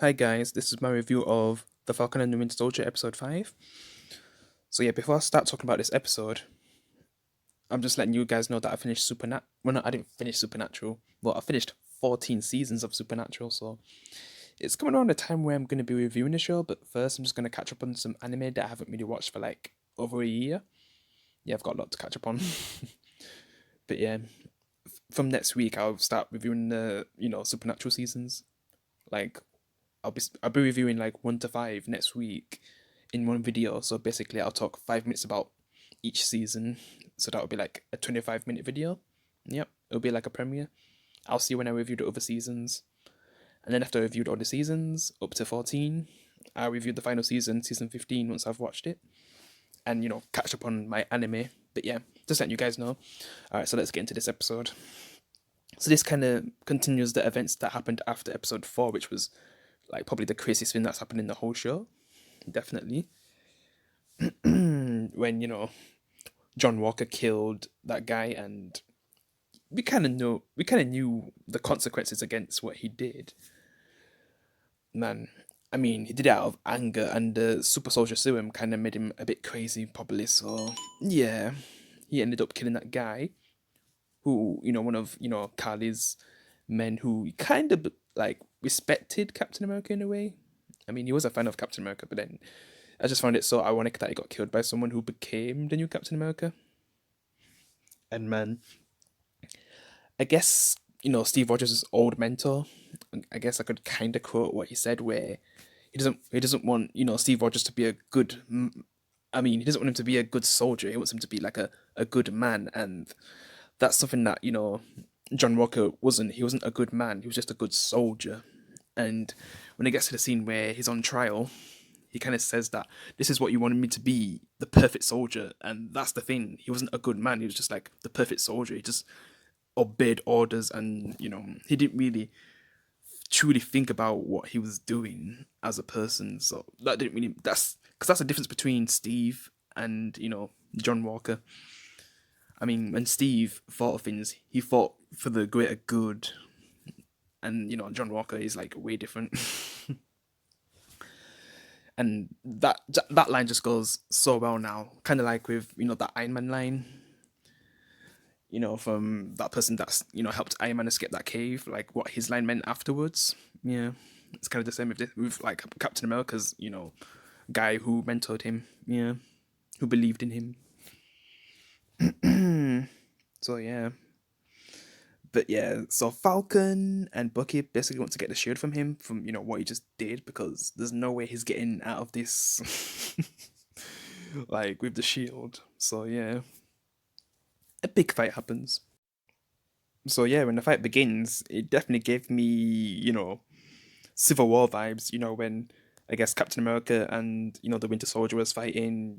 Hi guys, this is my review of The Falcon and the Winter Soldier episode 5. So yeah, before I start talking about this episode, I'm just letting you guys know that I finished Supernatural. Well, no, I didn't finish Supernatural. Well, I finished 14 seasons of Supernatural, so it's coming around the time where I'm going to be reviewing the show, but first I'm just going to catch up on some anime that I haven't really watched for like over a year. Yeah, I've got a lot to catch up on. But yeah, from next week I'll start reviewing the, Supernatural seasons. Like I'll be reviewing like 1 to 5 next week in one video. So basically, I'll talk 5 minutes about each season. So that'll be like a 25-minute video. Yep, it'll be like a premiere. I'll see when I review the other seasons, and then after I reviewed all the seasons up to 14, I'll review the final season, season 15, once I've watched it, and catch up on my anime. But yeah, just letting you guys know. All right, so let's get into this episode. So this kind of continues the events that happened after episode 4, which was like probably the craziest thing that's happened in the whole show. Definitely. When, John Walker killed that guy, and we kind of knew the consequences against what he did. Man, I mean, he did it out of anger, and the super soldier serum kind of made him a bit crazy, probably. So yeah, he ended up killing that guy, who one of Carly's men, who kind of like respected Captain America in a way. I mean, he was a fan of Captain America, but then I just found it so ironic that he got killed by someone who became the new Captain America. And man, I guess Steve Rogers' old mentor. I guess I could kind of quote what he said, where he doesn't want Steve Rogers to be a good. I mean, he doesn't want him to be a good soldier. He wants him to be like a good man, and that's something that John Walker wasn't. He wasn't a good man. He was just a good soldier. And when it gets to the scene where he's on trial, he kind of says that this is what you wanted me to be, the perfect soldier. And that's the thing. He wasn't a good man. He was just like the perfect soldier. He just obeyed orders, and he didn't really truly think about what he was doing as a person. So that didn't really. That's because that's the difference between Steve and John Walker. I mean, when Steve fought of things, he fought for the greater good, and John Walker is like way different. And that line just goes so well now, kind of like with that Iron Man line, from that person that's helped Iron Man escape that cave, like what his line meant afterwards. Yeah, it's kind of the same with like Captain America's guy who mentored him. Yeah, who believed in him. So yeah. But yeah, so Falcon and Bucky basically want to get the shield from him, from what he just did, because there's no way he's getting out of this like with the shield. So yeah, a big fight happens. So yeah, when the fight begins, it definitely gave me Civil War vibes. When I guess Captain America and the Winter Soldier was fighting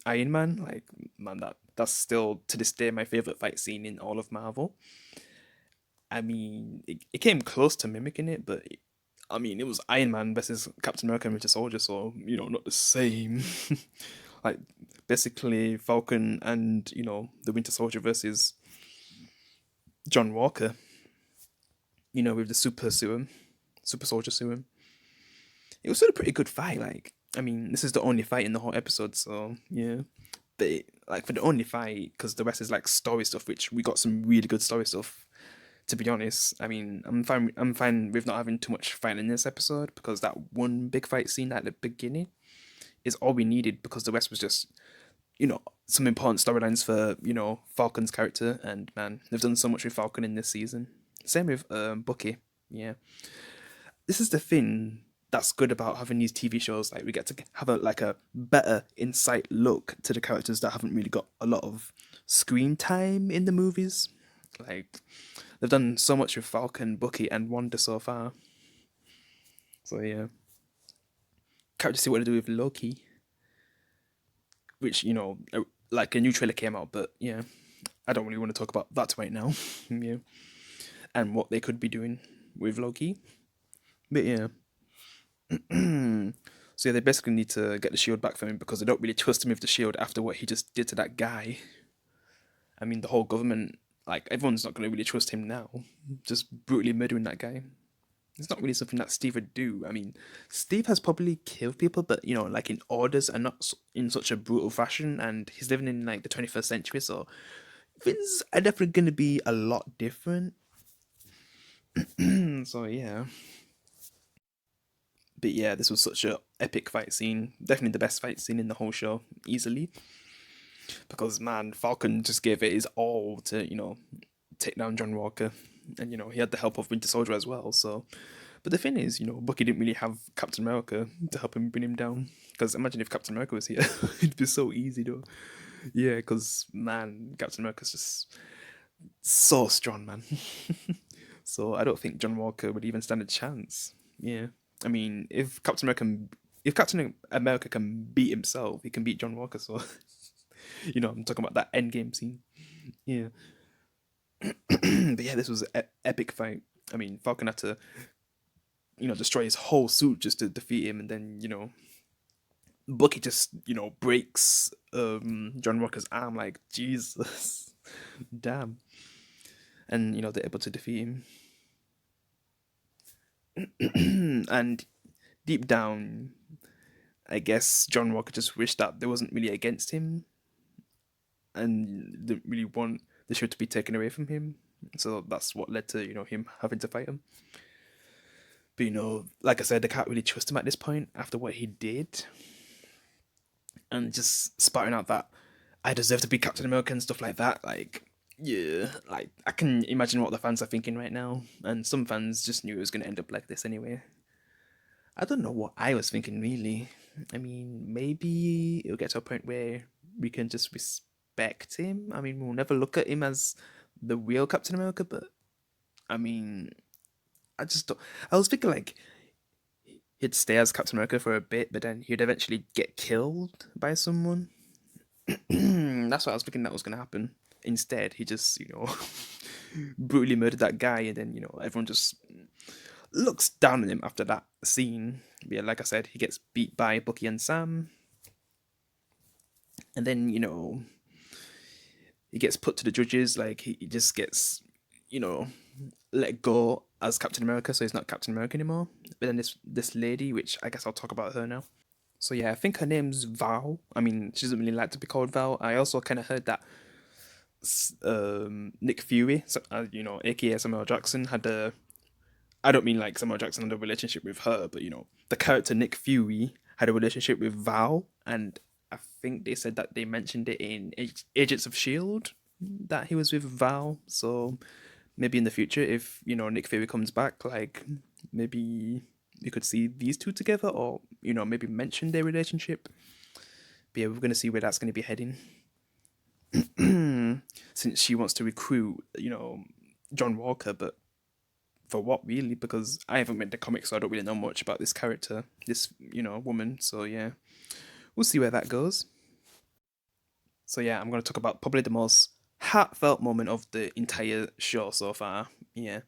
Iron Man. Like, man, that's still to this day my favorite fight scene in all of Marvel. I mean, it came close to mimicking it, but I mean, it was Iron Man versus Captain America and Winter Soldier, so not the same. Like, basically, Falcon and the Winter Soldier versus John Walker. With the super serum, super soldier serum. It was still a pretty good fight. Like, I mean, this is the only fight in the whole episode, so yeah. But like for the only fight, because the rest is like story stuff, which we got some really good story stuff. To be honest, I mean, I'm fine. I'm fine with not having too much fight in this episode, because that one big fight scene at the beginning is all we needed, because the rest was just some important storylines for Falcon's character, and man, they've done so much with Falcon in this season. Same with Bucky. Yeah, this is the thing that's good about having these TV shows. Like, we get to have a better insight look to the characters that haven't really got a lot of screen time in the movies. Like, they've done so much with Falcon, Bucky, and Wanda so far. So yeah, can't see what to do with Loki, which like a new trailer came out, but yeah, I don't really want to talk about that right now. Yeah, and what they could be doing with Loki. But yeah. So yeah, they basically need to get the shield back from him, because they don't really trust him with the shield after what he just did to that guy. I mean, the whole government, like, everyone's not going to really trust him now, just brutally murdering that guy. It's not really something that Steve would do. I mean, Steve has probably killed people, but like in orders and not in such a brutal fashion. And he's living in like the 21st century, so things are definitely going to be a lot different. So yeah, but yeah, this was such a epic fight scene. Definitely the best fight scene in the whole show, easily. Because man, Falcon just gave it his all to take down John Walker, and he had the help of Winter Soldier as well. So, but the thing is, Bucky didn't really have Captain America to help him bring him down. Because imagine if Captain America was here, it'd be so easy though. Yeah, because man, Captain America's just so strong, man. So I don't think John Walker would even stand a chance. Yeah, I mean, if Captain America can beat himself, he can beat John Walker. So I'm talking about that end game scene. Yeah, but yeah, this was an epic fight. I mean, Falcon had to destroy his whole suit just to defeat him, and then Bucky just breaks John Walker's arm. Like Jesus, damn, and they're able to defeat him. And deep down, I guess John Walker just wished that there wasn't really against him, and didn't really want the show to be taken away from him. So that's what led to him having to fight him. But like I said, they can't really trust him at this point after what he did, and just spouting out that I deserve to be Captain America and stuff like that. Like, yeah, like I can imagine what the fans are thinking right now, and some fans just knew it was going to end up like this anyway. I don't know what I was thinking really. I mean, maybe it'll get to a point where we can just respect him. I mean, we'll never look at him as the real Captain America, but I mean, I just don't. I was thinking like he'd stay as Captain America for a bit, but then he'd eventually get killed by someone. That's what I was thinking that was gonna happen. Instead, he just brutally murdered that guy, and then everyone just looks down on him after that scene. Yeah, like I said, he gets beat by Bucky and Sam, and then he gets put to the judges. Like he just gets you know let go as Captain America, so he's not Captain America anymore. But then this lady, which I guess I'll talk about her now. So yeah, I think her name's Val. I mean, she doesn't really like to be called Val. I also kind of heard that Nick Fury, so, aka Samuel Jackson, had a. I don't mean like Samuel Jackson had a relationship with her, but the character Nick Fury had a relationship with Val, and I think they said that they mentioned it in Agents of Shield that he was with Val. So maybe in the future, if Nick Fury comes back, like maybe you could see these two together, or maybe mention their relationship. But yeah, we're gonna see where that's gonna be heading. Since she wants to recruit, John Walker, but for what really? Because I haven't read the comics, so I don't really know much about this character, this woman. So yeah, we'll see where that goes. So yeah, I'm gonna talk about probably the most heartfelt moment of the entire show so far. Yeah,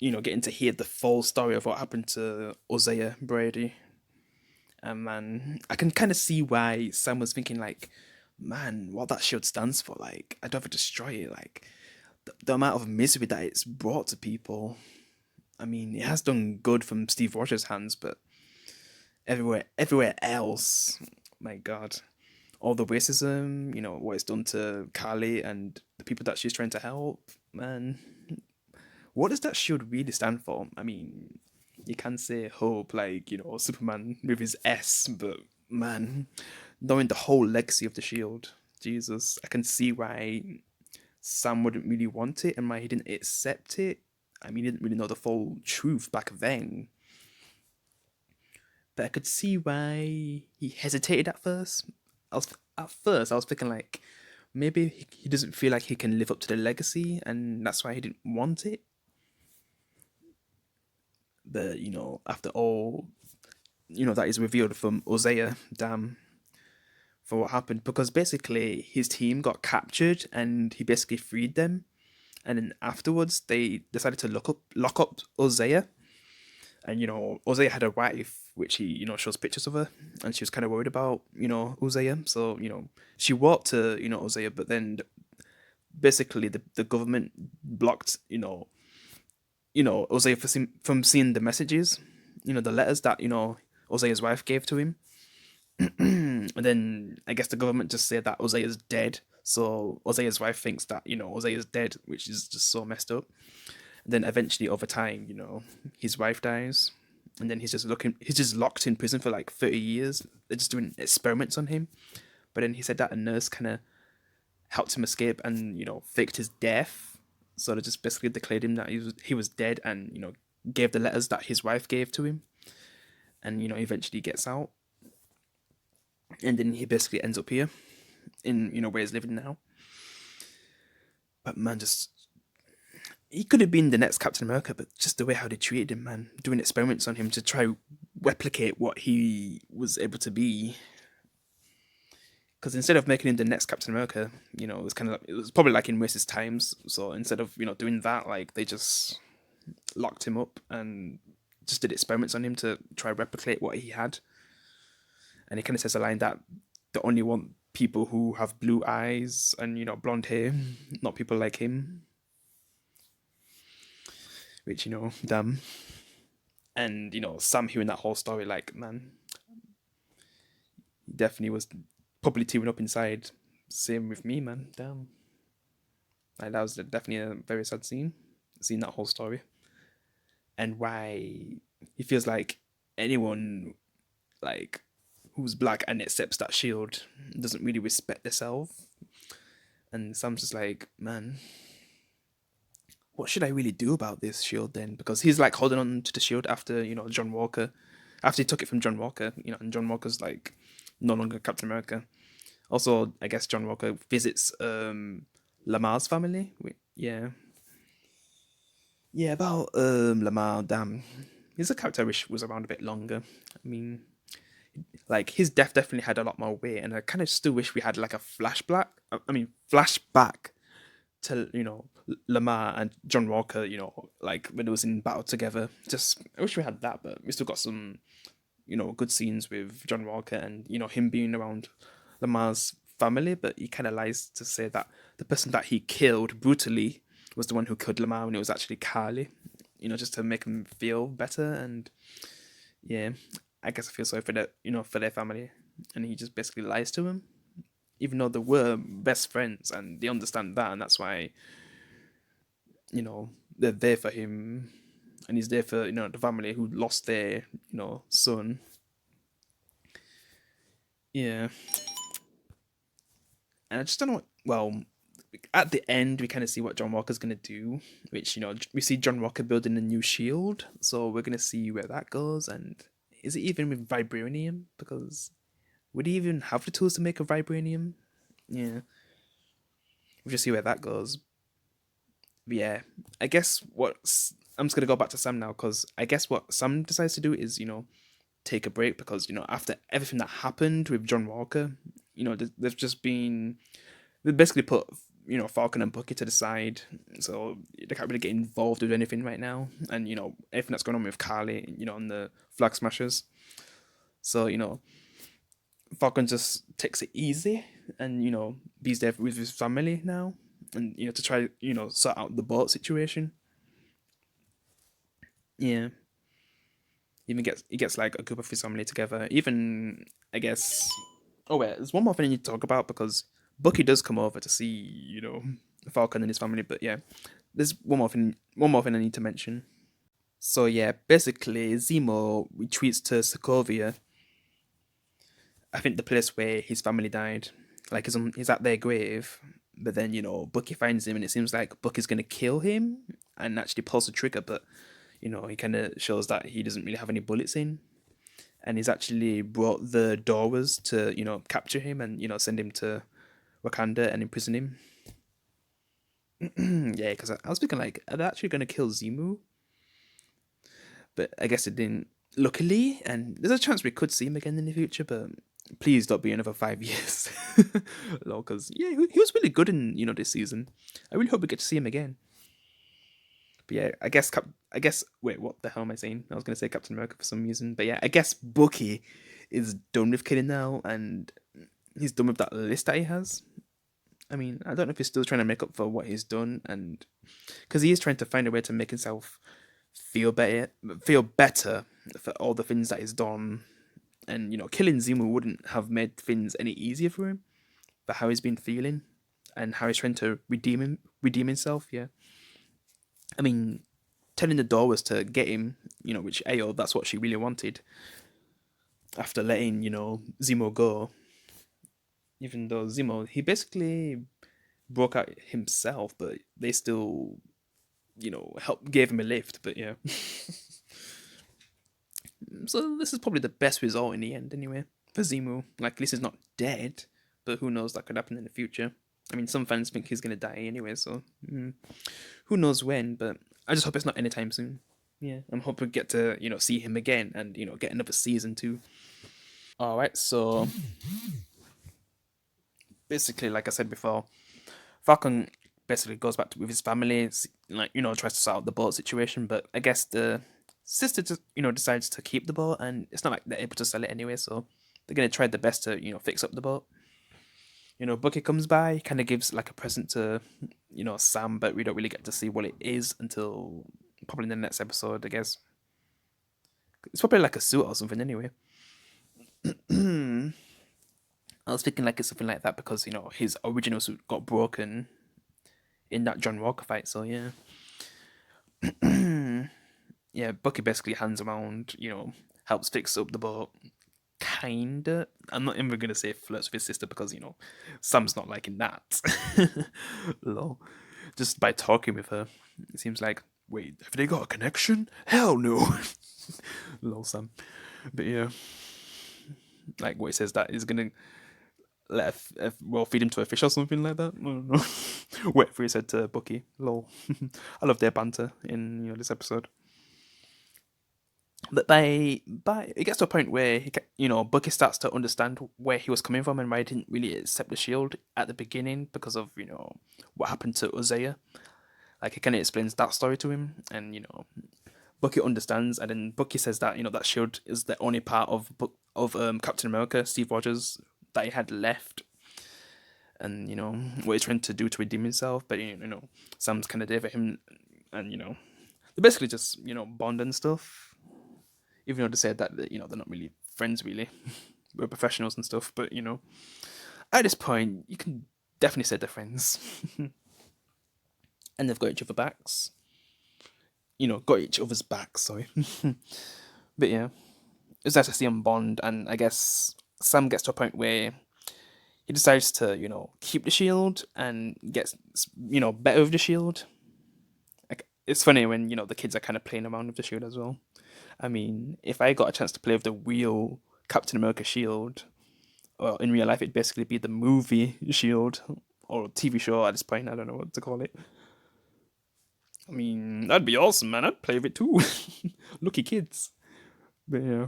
getting to hear the full story of what happened to Hosea Brady. And man, I can kind of see why Sam was thinking like, man, what that shield stands for. Like, I'd rather destroy it. Like, the amount of misery that it's brought to people. I mean, it has done good from Steve Rogers' hands, but everywhere else, my God, all the racism, what it's done to Carly and the people that she's trying to help, man. What does that shield really stand for? I mean, you can say hope, like Superman with his S, but man, knowing the whole legacy of the shield, Jesus, I can see why Sam wouldn't really want it and why he didn't accept it. I mean, he didn't really know the full truth back then. But I could see why he hesitated at first. I was thinking like maybe he doesn't feel like he can live up to the legacy, and that's why he didn't want it. But after all, that is revealed from Hosea, damn, for what happened, because basically his team got captured and he basically freed them, and then afterwards they decided to lock up Hosea. And Hosea had a wife, which he shows pictures of her, and she was kind of worried about Hosea. So she walked to Hosea, but then basically the government blocked Hosea from seeing the messages, the letters that Hosea's wife gave to him. And then I guess the government just said that Hosea's dead. So Hosea's wife thinks that Hosea's dead, which is just so messed up. And then eventually, over time, his wife dies, and then he's just locked in prison for like 30 years. They're just doing experiments on him. But then he said that a nurse kind of helped him escape and faked his death. So they just basically declared him that he was dead, and gave the letters that his wife gave to him, and eventually gets out, and then he basically ends up here in where he's living now. But man, just he could have been the next Captain America, but just the way how they treated him, man, doing experiments on him to try replicate what he was able to be. Because instead of making him the next Captain America, it was probably like in racist times. So instead of doing that, like they just locked him up and just did experiments on him to try replicate what he had. And he kind of says a line that they only want people who have blue eyes and blonde hair, not people like him. Which damn. And Sam hearing that whole story, like, man, he definitely was probably tearing up inside. Same with me, man. Damn. Like, that was definitely a very sad scene, seeing that whole story. And why he feels like anyone like who's black and accepts that shield doesn't really respect themselves. And Sam's just like, man, what should I really do about this shield then? Because he's like holding on to the shield after John Walker, after he took it from John Walker, and John Walker's like no longer Captain America. Also, I guess John Walker visits Lamar's family. Yeah. Yeah, about Lamar, damn. He's a character I wish was around a bit longer. I mean, like his death definitely had a lot more weight, and I kind of still wish we had like a flashback. Flashback to Lamar and John Walker. Like when it was in battle together. Just I wish we had that, but we still got some good scenes with John Walker and him being around Lamar's family. But he kind of lies to say that the person that he killed brutally was the one who killed Lamar, and it was actually Carly. Just to make him feel better. And yeah, I guess I feel sorry for for their family, and he just basically lies to him, even though they were best friends and they understand that, and that's why they're there for him, and he's there for the family who lost their son. Yeah, and I just don't know. Well, at the end, we kind of see what John Walker's gonna do, which we see John Walker building a new shield, so we're gonna see where that goes. And is it even with vibranium? Because would he even have the tools to make a vibranium? Yeah, we'll just see where that goes. But yeah, I guess I'm just gonna go back to Sam now, because I guess what Sam decides to do is take a break, because after everything that happened with John Walker, they've just been they basically put Falcon and Bucky to the side, so they can't really get involved with anything right now. And everything that's going on with Carly, on the Flag Smashers. So Falcon just takes it easy, and be's there with his family now, and to try sort out the boat situation. Yeah, he gets like a group of his family together. Even I guess. Oh wait, there's one more thing I need to talk about, because Bucky does come over to see Falcon and his family. But yeah, there's one more thing I need to mention. So yeah, basically Zemo retreats to Sokovia. I think the place where his family died. Like he's at their grave, but then Bucky finds him, and it seems like Bucky's gonna kill him and actually pulls the trigger. But he kind of shows that he doesn't really have any bullets in, and he's actually brought the Doras to capture him and send him to Wakanda and imprison him. Yeah, because I was thinking like, are they actually gonna kill Zemu? But I guess it didn't. Luckily, and there's a chance we could see him again in the future, but please don't be another 5 years. No, because yeah, he was really good in this season. I really hope we get to see him again. But yeah, I guess wait, what the hell am I saying? I was gonna say Captain America for some reason, but yeah, I guess Bucky is done with killing now, and he's done with that list that he has. I mean, I don't know if he's still trying to make up for what he's done, and because he is trying to find a way to make himself, feel better for all the things that he's done. And killing Zemo wouldn't have made things any easier for him. For how he's been feeling, and how he's trying to redeem himself. Yeah, I mean, telling the door was to get him. Which Ayo, that's what she really wanted. After letting Zemo go, even though Zemo he basically broke out himself, but they still helped gave him a lift. But yeah, so this is probably the best result in the end, anyway, for Zemo. Like, at least he's not dead, but who knows, that could happen in the future. I mean, some fans think he's gonna die anyway, so who knows when? But I just hope it's not anytime soon. Yeah, I'm hoping we get to see him again and get another season too. All right, so basically, like I said before, Falcon basically goes back with his family, like tries to sort out the boat situation, but I guess the sister just decides to keep the boat, and it's not like they're able to sell it anyway, so they're gonna try their best to fix up the boat. Bucky comes by, kind of gives like a present to Sam, but we don't really get to see what it is until probably in the next episode, I guess. It's probably like a suit or something anyway. I was thinking like it's something like that because his original suit got broken in that John Walker fight. So yeah, yeah. Bucky basically hands around, helps fix up the boat. Kinda. I'm not even gonna say flirts with his sister because Sam's not liking that. Lol. Just by talking with her, it seems like, wait, have they got a connection? Hell no. Lol, Sam. But yeah, like what he says that is gonna feed him to a fish or something like that. I don't know. Whatever he said to Bucky. Lol. I love their banter in this episode. But by it gets to a point where Bucky starts to understand where he was coming from and why he didn't really accept the shield at the beginning because of what happened to Uzziah. Like, it kind of explains that story to him, and Bucky understands, and then Bucky says that that shield is the only part of Captain America, Steve Rogers, that he had left, and what he's trying to do to redeem himself. But Sam's kind of there for him, and they basically just bond and stuff. Even though they said that they're not really friends, really, we're professionals and stuff. But at this point, you can definitely say they're friends, and they've got each other backs. Got each other's backs. Sorry, but yeah, it's nice to see them bond, and I guess Sam gets to a point where he decides to keep the shield and gets better with the shield. Like, it's funny when the kids are kind of playing around with the shield as well. I mean, if I got a chance to play with the real Captain America shield, well, in real life it'd basically be the movie shield or TV show at this point. I don't know what to call it. I mean, that'd be awesome, man. I'd play with it too. Lucky kids. But yeah.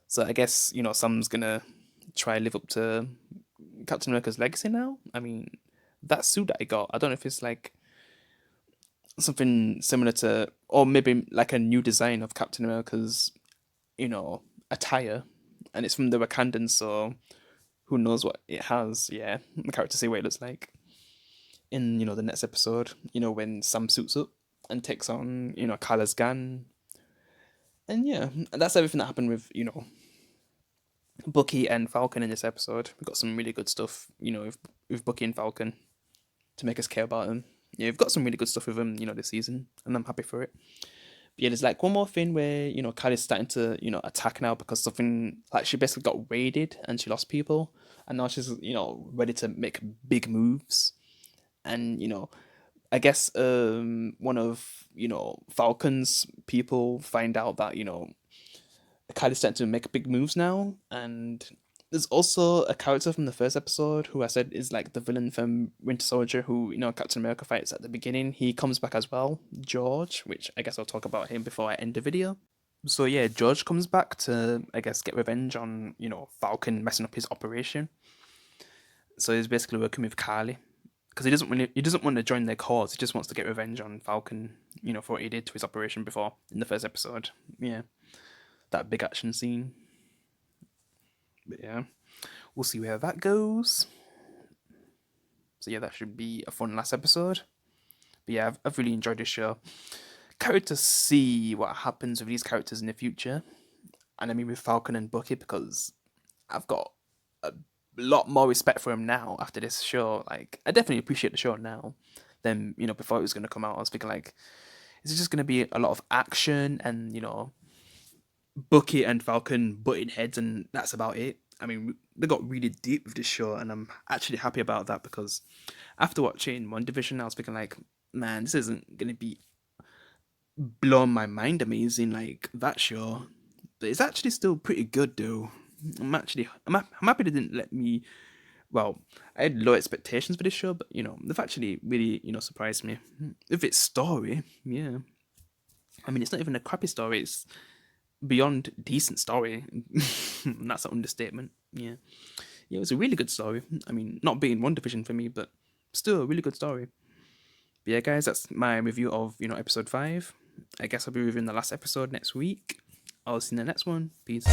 So I guess Sam's gonna try live up to Captain America's legacy now. I mean, that suit that I got, I don't know if it's like something similar to, or maybe like a new design of Captain America's, attire, and it's from the Wakandans, so who knows what it has? Yeah, I can't wait to see what it looks like in the next episode. When Sam suits up and takes on Kala's gun, and yeah, that's everything that happened with Bucky and Falcon in this episode. We've got some really good stuff, with Bucky and Falcon to make us care about them. Yeah, we've got some really good stuff with them, this season, and I'm happy for it. But yeah, there's like one more thing where Kylie's starting to attack now because something, like, she basically got raided and she lost people, and now she's ready to make big moves, and I guess one of Falcon's people find out that Kylie's starting to make big moves now, and there's also a character from the first episode who I said is like the villain from Winter Soldier, who Captain America fights at the beginning. He comes back as well, George, which I guess I'll talk about him before I end the video. So yeah, George comes back to, I guess, get revenge on Falcon messing up his operation. So he's basically working with Carly because he doesn't want to join their cause. He just wants to get revenge on Falcon, for what he did to his operation before in the first episode. Yeah, that big action scene. But yeah, we'll see where that goes. So yeah, that should be a fun last episode. But yeah, I've really enjoyed this show. Can't to see what happens with these characters in the future, and I mean with Falcon and Bucky, because I've got a lot more respect for him now after this show. Like, I definitely appreciate the show now than before it was gonna come out. I was thinking like, is it just gonna be a lot of action and Bucky and Falcon butting heads and that's about it? I mean, they got really deep with this show, and I'm actually happy about that because after watching One Division, I was thinking like, man, this isn't gonna be blowing my mind amazing like that show, but it's actually still pretty good though. I'm happy they didn't let me. Well, I had low expectations for this show, but they've actually really surprised me with its story. Yeah, I mean it's not even a crappy story; it's beyond decent story. And that's an understatement. Yeah, yeah, it was a really good story. I mean, not being One Division for me, but still a really good story. But yeah, guys, that's my review of episode 5. I guess I'll be reviewing the last episode next week. I'll see you in the next one. Peace.